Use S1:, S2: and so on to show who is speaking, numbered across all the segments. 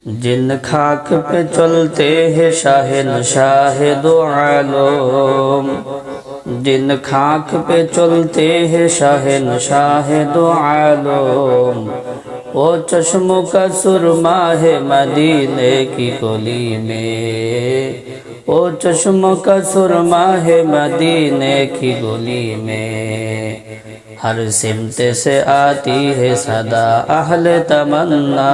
S1: जिन खाक पे चलते हैं शाह दो आलम, जिन खाक पे चलते हैं शाह दो आलम, वो चश्मों का सुरमा है मदीने की गली में, वो चश्मों का सुरमा है मदीने की गली में। हर सिमत से आती है सदा अहले तमन्ना,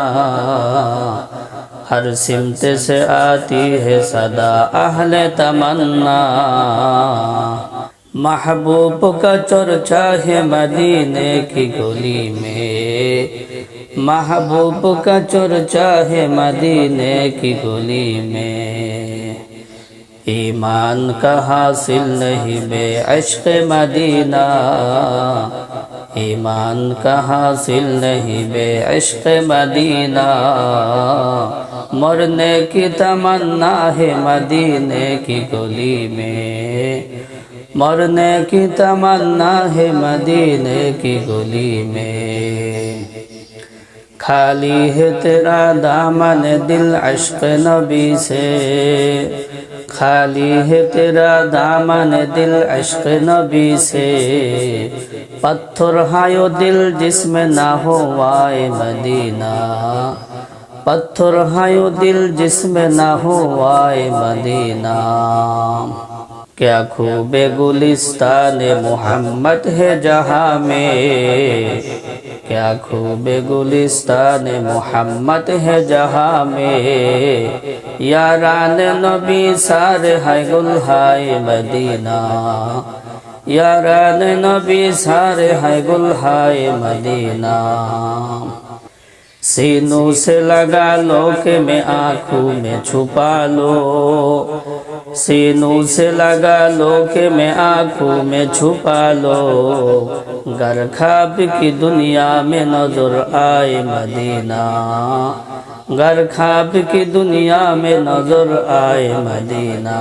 S1: हर सिमत से आती है सदा अहले तमन्ना। महबूब का चर्चा है मदीने की गली में, महबूब का चर्चा है मदीने की गली में। ईमान का हासिल नहीं बे इश्क़ मदीना, ईमान का हासिल नहीं बे इश्क़ मदीना। मरने की तमन्ना है मदीने की गली में, मरने की तमन्ना है मदीने की गली में। खाली है तेरा दामन दिल इश्क़ नबी से, खाली है तेरा दामन दिल इश्क़ नबी से। पत्थर हायो दिल जिसमें ना हो वाए मदीना, पत्थर हायो दिल जिसमें ना हो वाए मदीना। क्या खूबे गुलिस्तान मोहम्मद है जहाँ में, क्या खूबे गुलिस्तान मोहम्मद है जहाँ में। यारान नबी सारे है गुलहाए मदीना, यारान नबी सारे है गुलहाए मदीना। सीनों से लगा लो कि मैं आँखों में छुपा लो, सीनों से लगा लो कि मैं आँखों में छुपा लो। गर ख्वाब की दुनिया में नजर आए मदीना, गर ख्वाब की दुनिया में नजर आए मदीना।